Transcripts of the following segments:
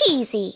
Easy.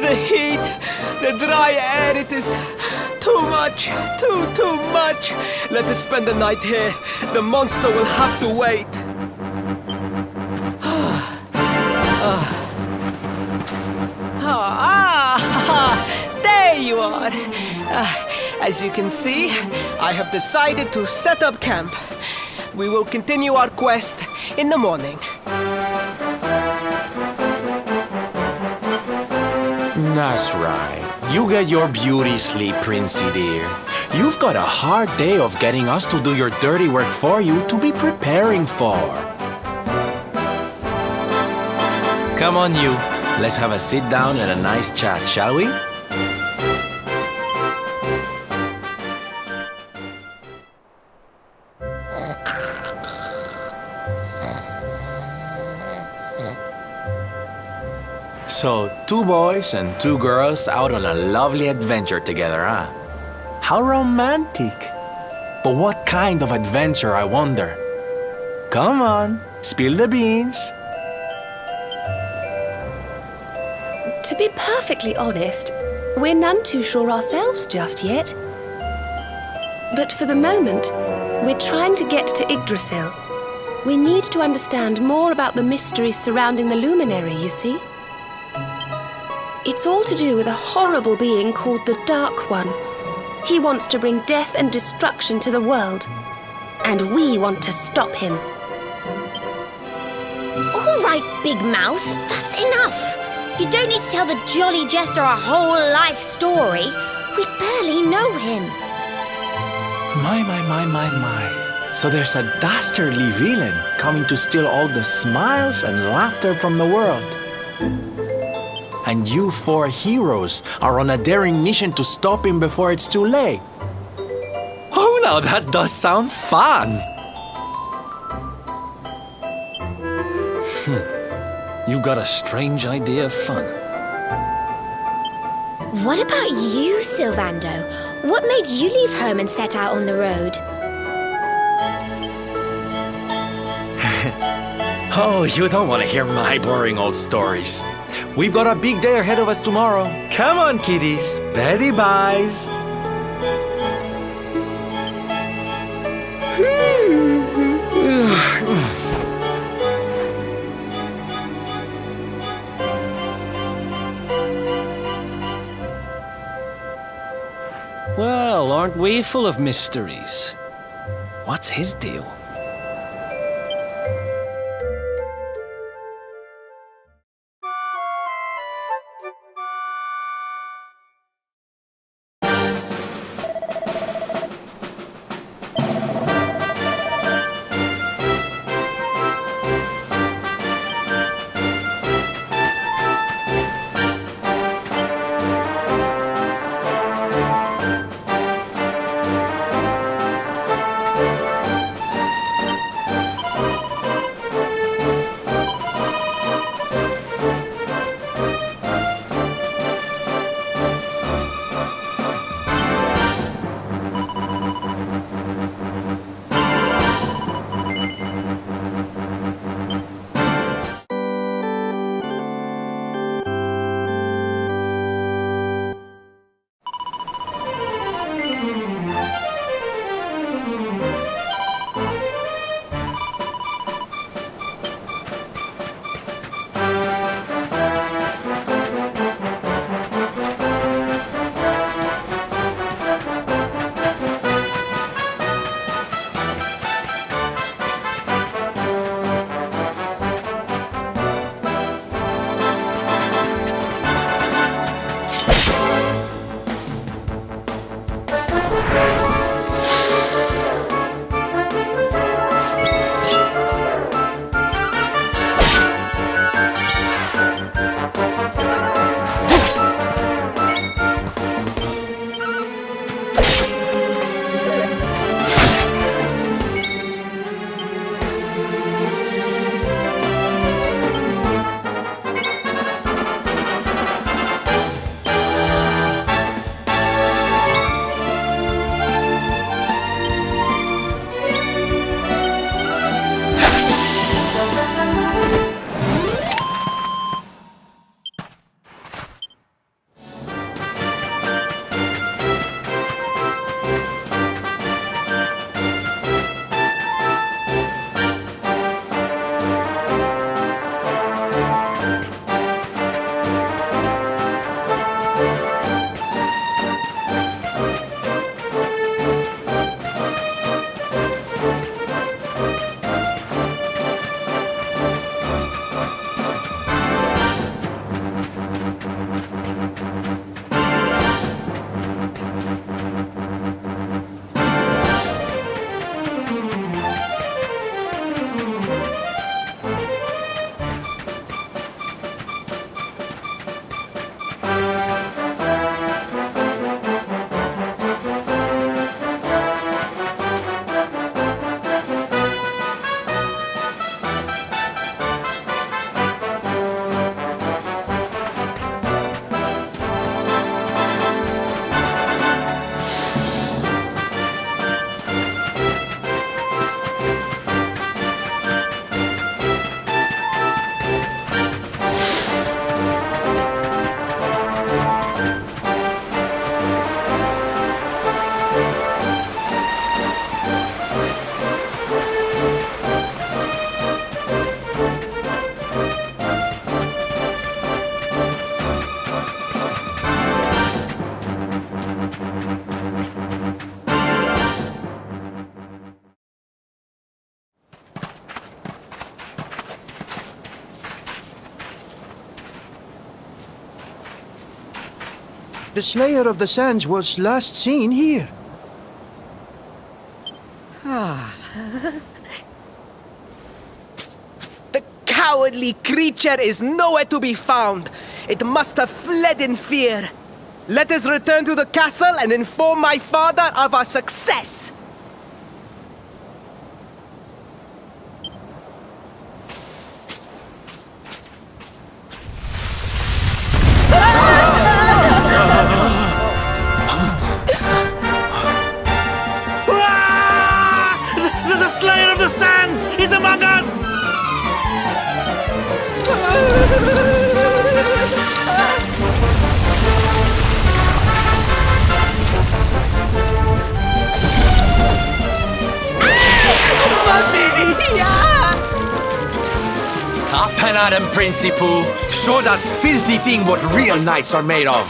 The heat, the dry air, it is too much, too much. Let us spend the night here. The monster will have to wait. There you are. As you can see, I have decided to set up camp. We will continue our quest in the morning. That's right. You get your beauty sleep, Princey dear. You've got a hard day of getting us to do your dirty work for you to be preparing for. Come on, you. Let's have a sit down and a nice chat, shall we? So, 2 boys and 2 girls out on a lovely adventure together, huh? How romantic! But what kind of adventure, I wonder? Come on, spill the beans. To be perfectly honest, we're none too sure ourselves just yet. But for the moment, we're trying to get to Yggdrasil. We need to understand more about the mysteries surrounding the luminary, you see. It's all to do with a horrible being called the Dark One. He wants to bring death and destruction to the world. And we want to stop him. All right, Big Mouth, that's enough. You don't need to tell the Jolly Jester our whole life story. We barely know him. My. So there's a dastardly villain coming to steal all the smiles and laughter from the world. and you four heroes are on a daring mission to stop him before it's too late. Oh, now that does sound fun! You've got a strange idea of fun. What about you, Sylvando? What made you leave home and set out on the road? Oh, you don't want to hear my boring old stories. We've got a big day ahead of us tomorrow. Come on, kiddies. Betty buys. Well, aren't we full of mysteries? What's his deal? The Slayer of the Sands was last seen here. The cowardly creature is nowhere to be found. It must have fled in fear. Let us return to the castle and inform my father of our success. The Slayer of the Sands is among us! Up and at him, Princey Pooh. Show that filthy thing what real knights are made of.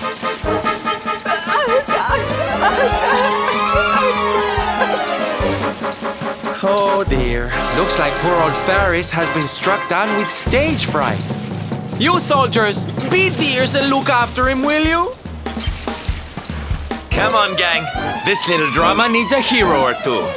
Oh dear. Looks like poor old Ferris has been struck down with stage fright. You soldiers, beat the ears and look after him, will you? Come on, gang. This little drama needs a hero or two.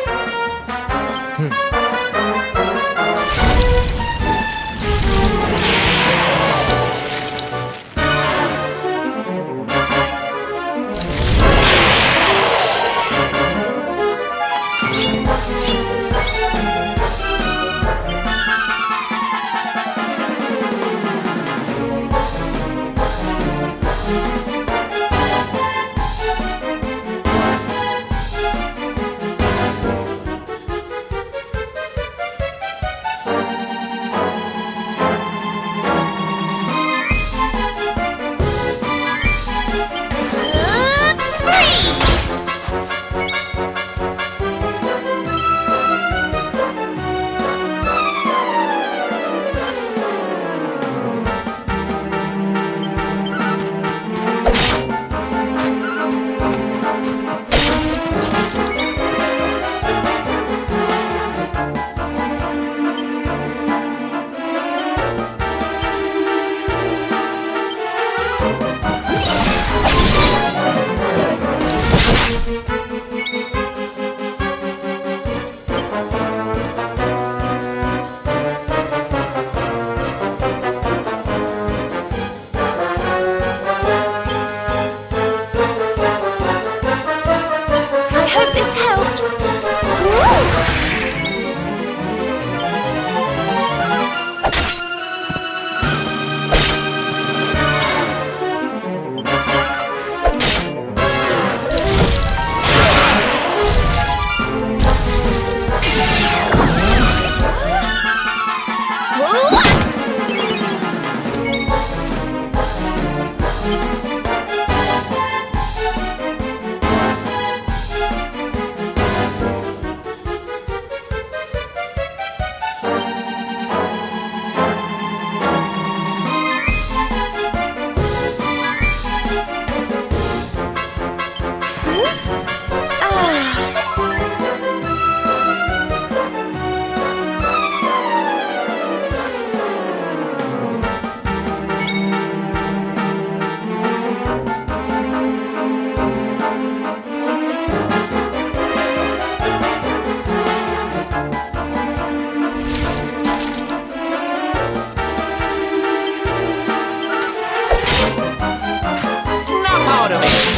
Snap out of it!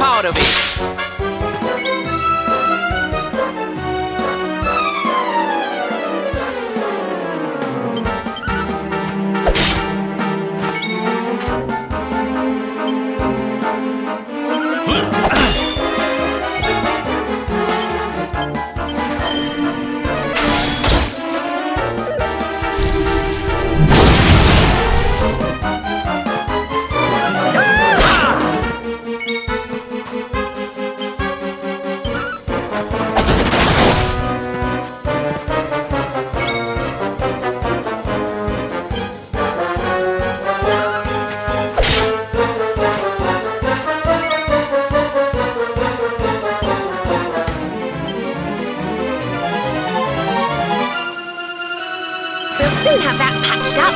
out of it. We'll soon have that patched up.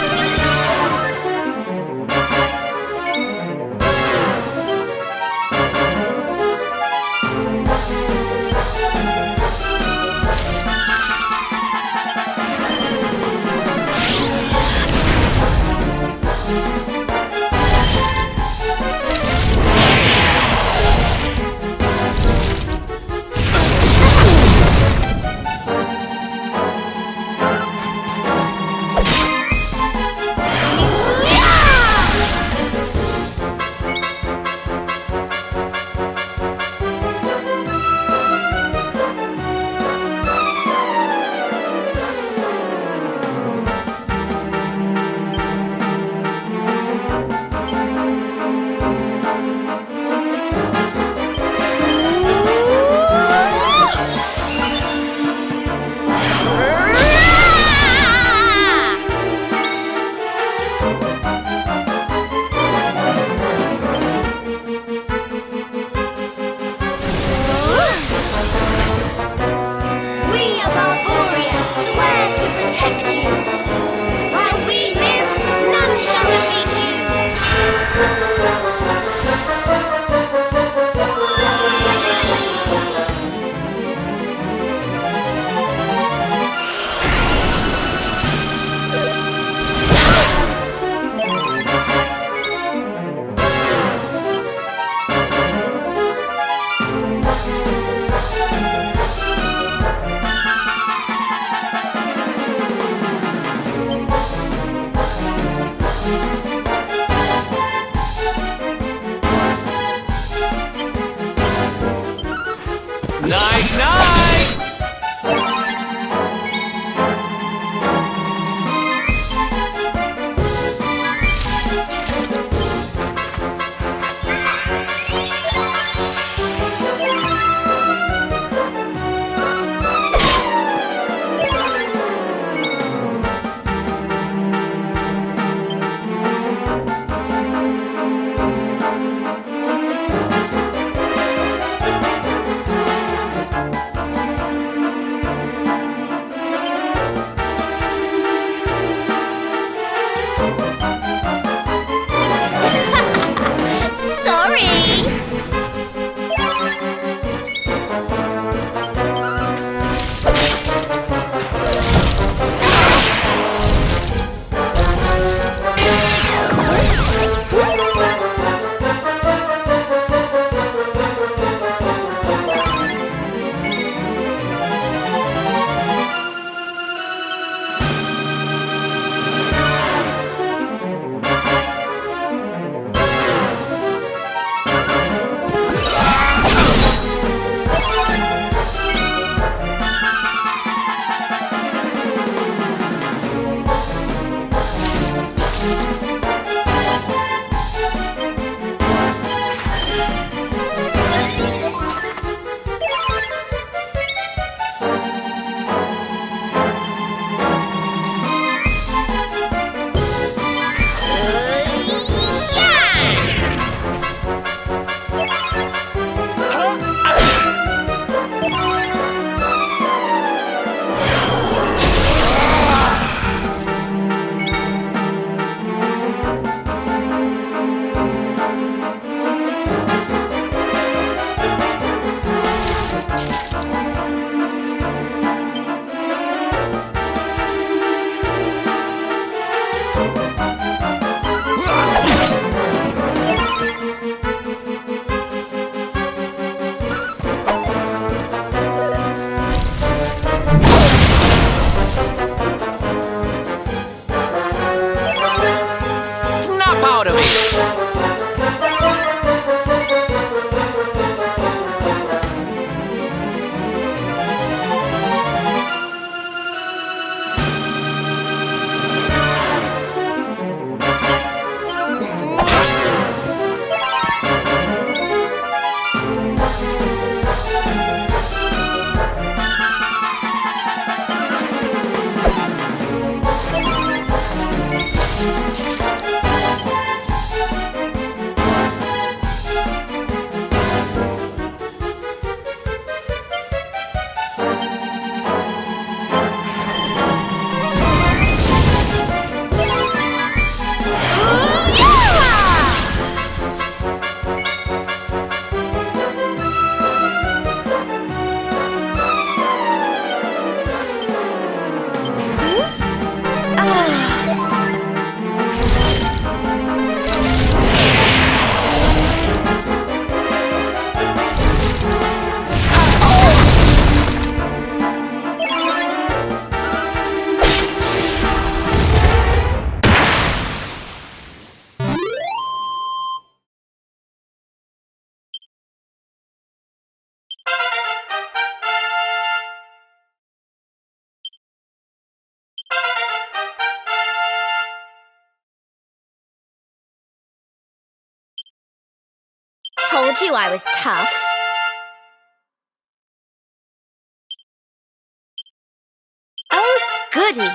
Night, night! told you I was tough. Oh, goody.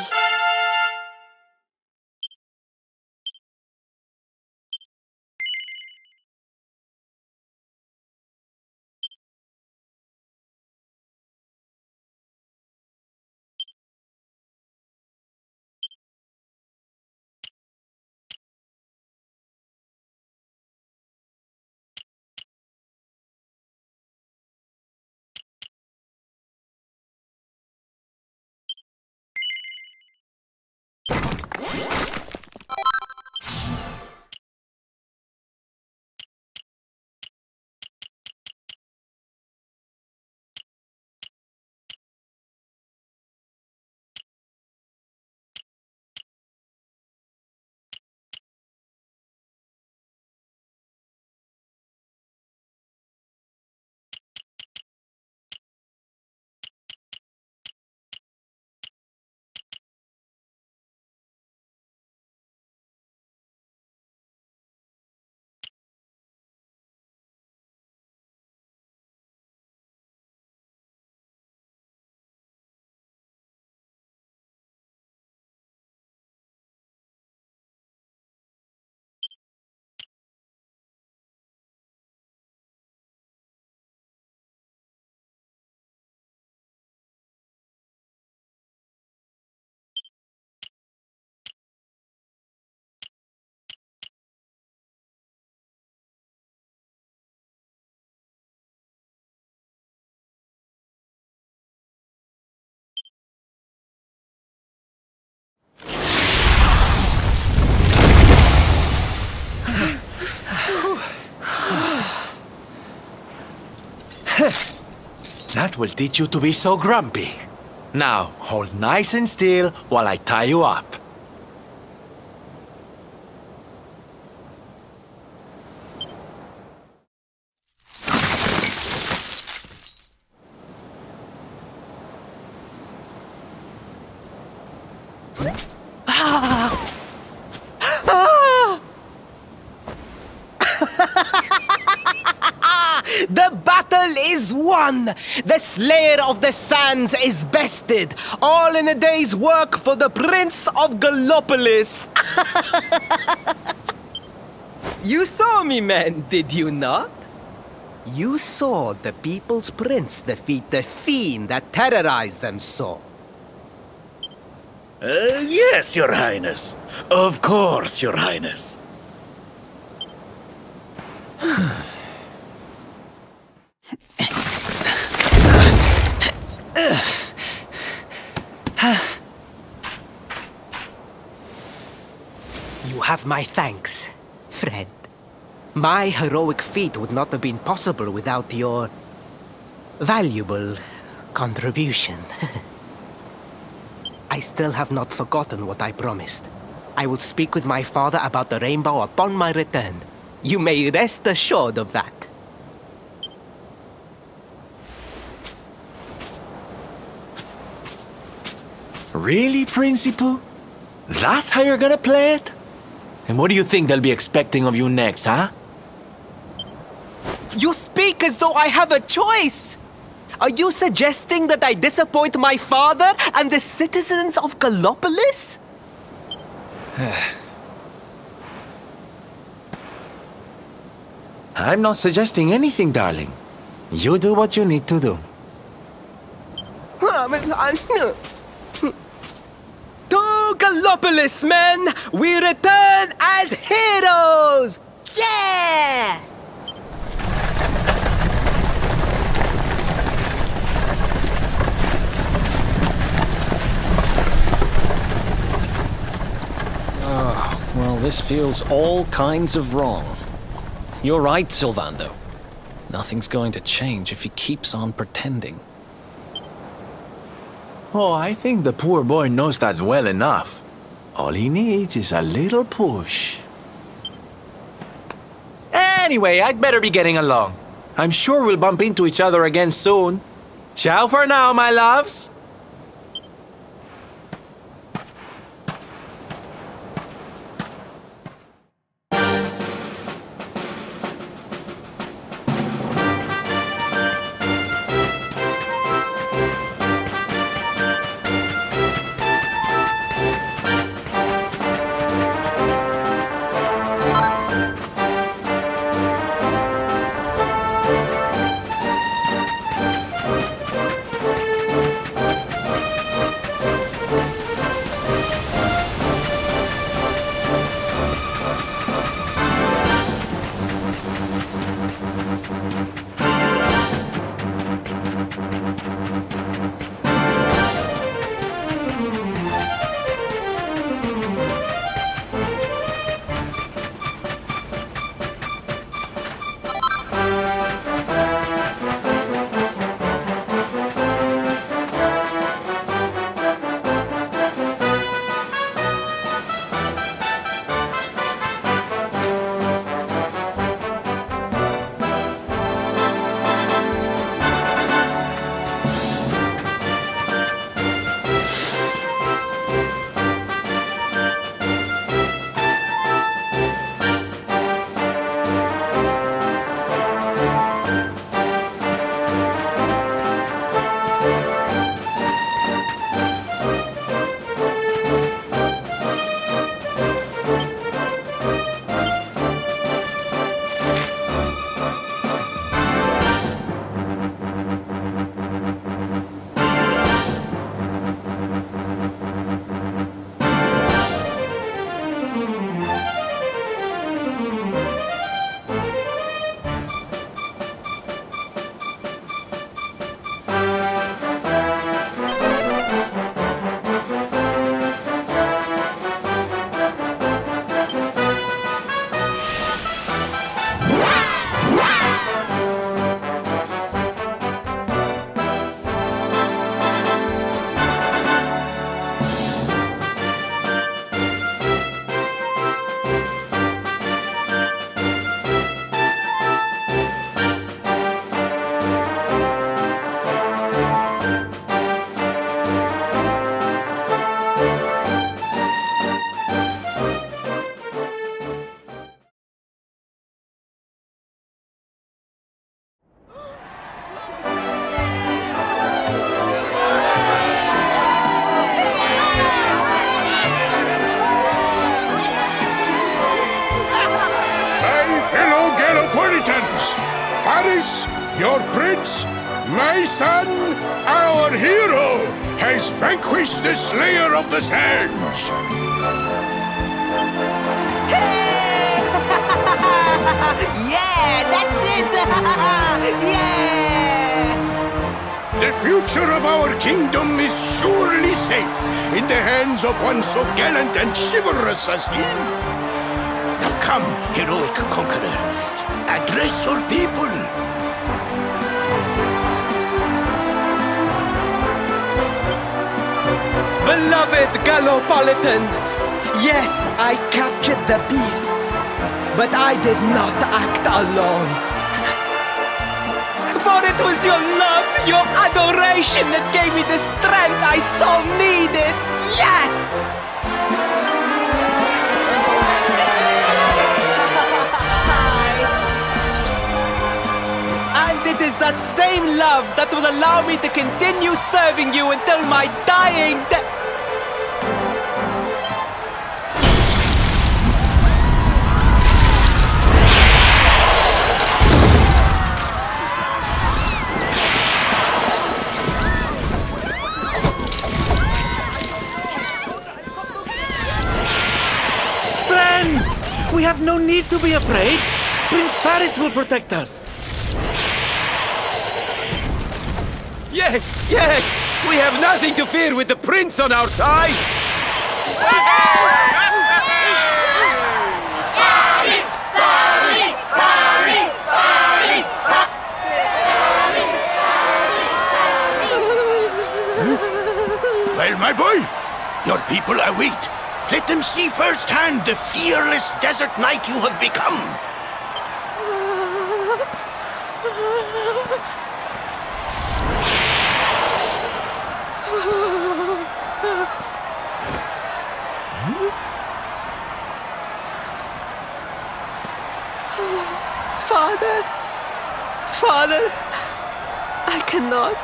That will teach you to be so grumpy. Now, hold nice and still while I tie you up. The battle is won! The Slayer of the Sands is bested! All in a day's work for the Prince of Gallopolis! You saw me, men, did you not? You saw the People's Prince defeat the fiend that terrorized them so. Yes, Your Highness. Of course, Your Highness. You have my thanks, friend. My heroic feat would not have been possible without your valuable contribution. I still have not forgotten what I promised. I will speak with my father about the rainbow upon my return. You may rest assured of that. Really, Principal? That's how you're gonna play it? And what do you think they'll be expecting of you next, huh? You speak as though I have a choice! Are you suggesting that I disappoint my father and the citizens of Gallopolis? I'm not suggesting anything, darling. You do what you need to do. To Gallopolis, men! We return as heroes! Yeah! Well, this feels all kinds of wrong. You're right, Sylvando. Nothing's going to change if he keeps on pretending. Oh, I think the poor boy knows that well enough. All he needs is a little push. Anyway, I'd better be getting along. I'm sure we'll bump into each other again soon. Ciao for now, my loves. Faris, your prince, my son, our hero, has vanquished the Slayer of the Sands. Yeah, that's it! Yeah! The future of our kingdom is surely safe in the hands of one so gallant and chivalrous as he. Now come, heroic conqueror, address your people. Beloved Gallopolitans, yes, I captured the beast, but I did not act alone. For it was your love, your adoration that gave me the strength I so needed. Yes! And it is that same love that will allow me to continue serving you until my dying day. Friends! We have no need to be afraid. Prince Faris will protect us. Yes, yes! We have nothing to fear with the prince on our side! Well, my boy, your people await. Let them see firsthand the fearless desert knight you have become. Father, Father, I cannot.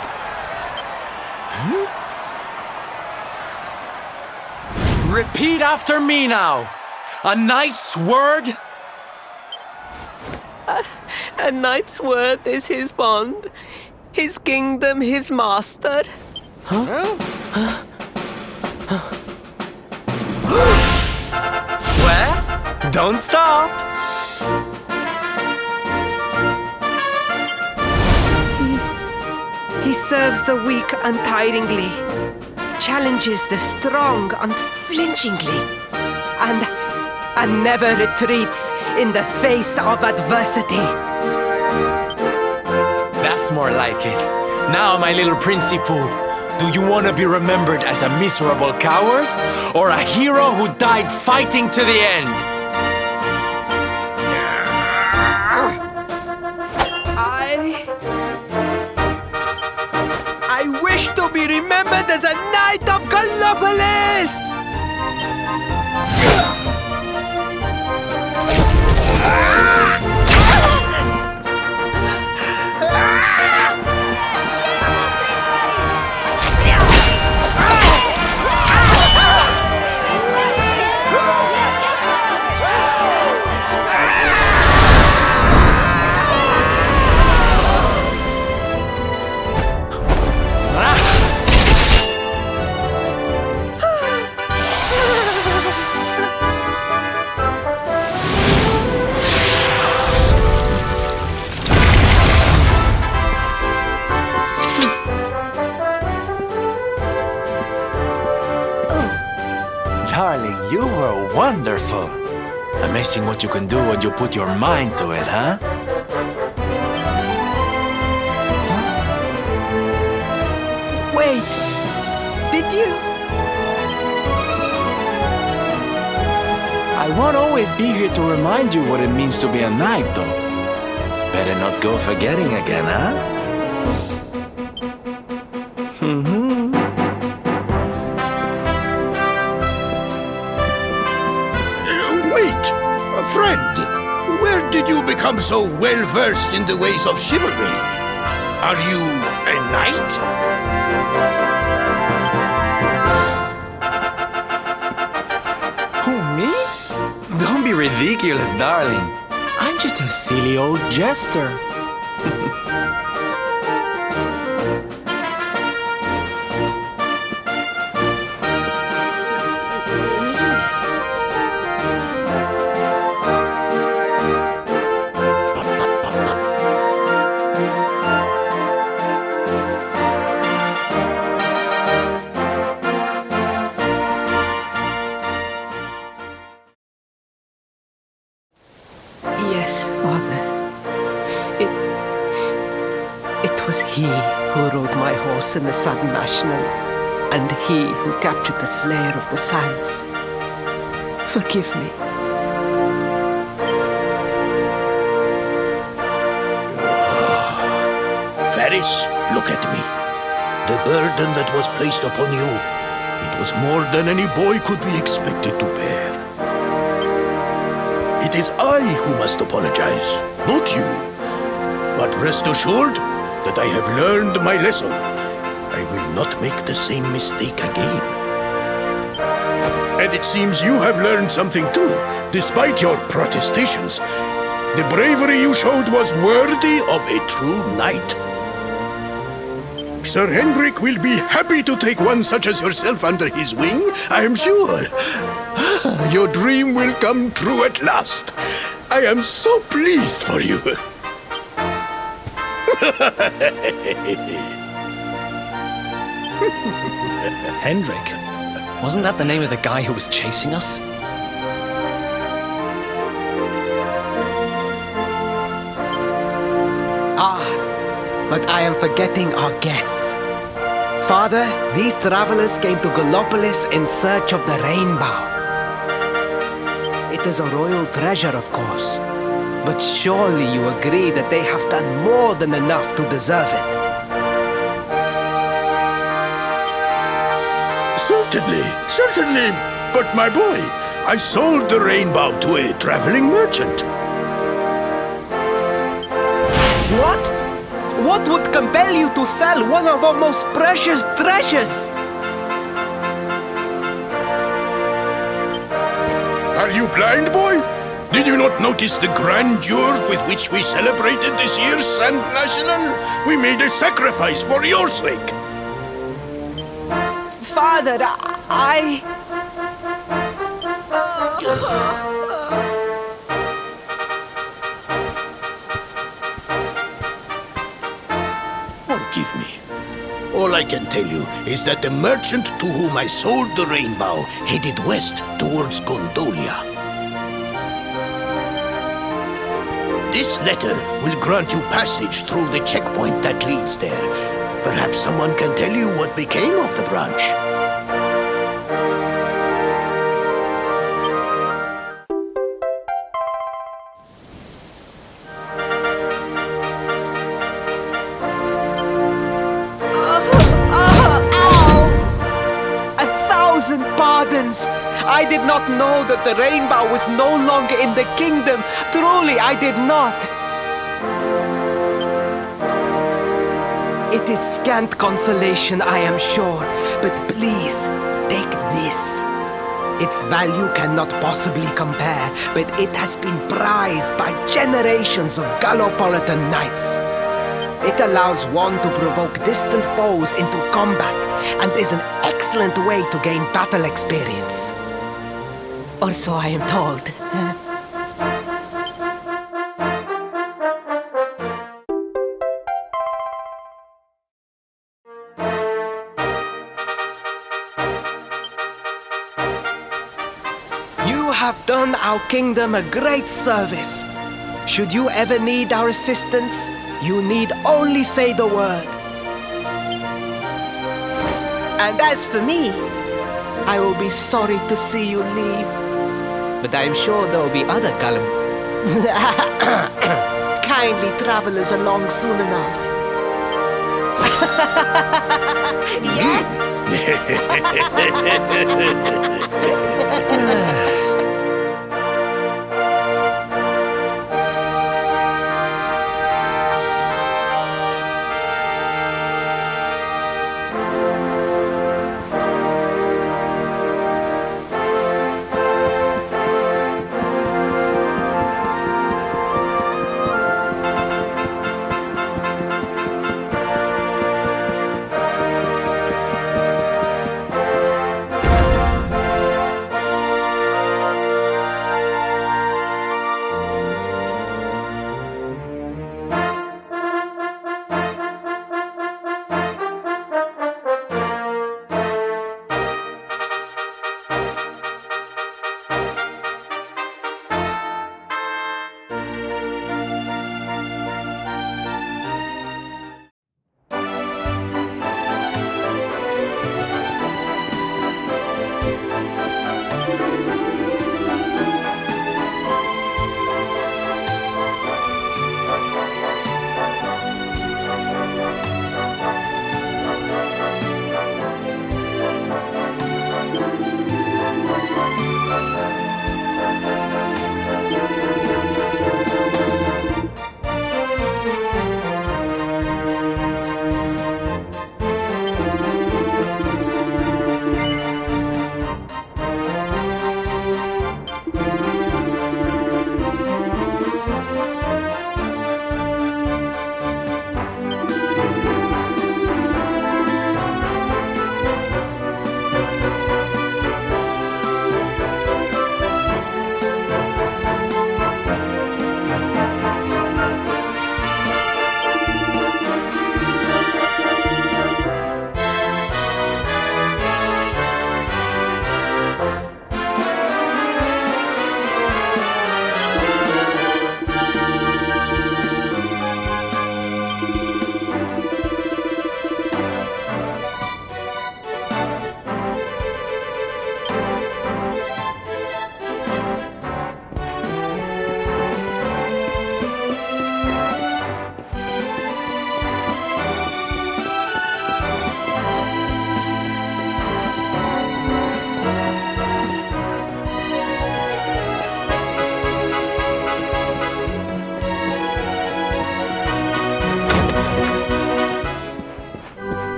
Repeat after me now. A knight's word? A knight's word is his bond, his kingdom, his master. Well, don't stop. He serves the weak untiringly, challenges the strong unflinchingly, and never retreats in the face of adversity. That's more like it. Now, my little Princey Pooh, do you want to be remembered as a miserable coward or a hero who died fighting to the end? I wish to be remembered as a knight of Gallopolis! Darling, you were wonderful. Amazing what you can do when you put your mind to it, huh? Wait, did you? I won't always be here to remind you what it means to be a knight, though. Better not go forgetting again, huh? Wait, friend, where did you become so well-versed in the ways of chivalry? Are you a knight? Who, me? Don't be ridiculous, darling. I'm just a silly old jester. was he who rode my horse in the Sun National, and he who captured the Slayer of the Sands. Forgive me. Ferris, look at me. The burden that was placed upon you, it was more than any boy could be expected to bear. It is I who must apologize, not you. But rest assured that I have learned my lesson. I will not make the same mistake again. And it seems you have learned something too, despite your protestations. The bravery you showed was worthy of a true knight. Sir Hendrik will be happy to take one such as yourself under his wing, I am sure. Your dream will come true at last. I am so pleased for you. Hendrik? Wasn't that the name of the guy who was chasing us? But I am forgetting our guests. Father, these travelers came to Gallopolis in search of the rainbow. It is a royal treasure, of course. But surely you agree that they have done more than enough to deserve it. Certainly. But my boy, I sold the rainbow to a traveling merchant. What? What would compel you to sell one of our most precious treasures? Are you blind, boy? Did you not notice the grandeur with which we celebrated this year's Sand National? We made a sacrifice for your sake. Father, Forgive me. All I can tell you is that the merchant to whom I sold the rainbow headed west towards Gondolia. This letter will grant you passage through the checkpoint that leads there. Perhaps someone can tell you what became of the branch. Pardons! I did not know that the rainbow was no longer in the kingdom. Truly, I did not. It is scant consolation, I am sure. But please, take this. Its value cannot possibly compare, but it has been prized by generations of Gallopolitan knights. It allows one to provoke distant foes into combat, and is an excellent way to gain battle experience. Or so I am told. You have done our kingdom a great service. Should you ever need our assistance, you need only say the word. And as for me, I will be sorry to see you leave. But I am sure there will be other kindly travelers along soon enough. Yeah?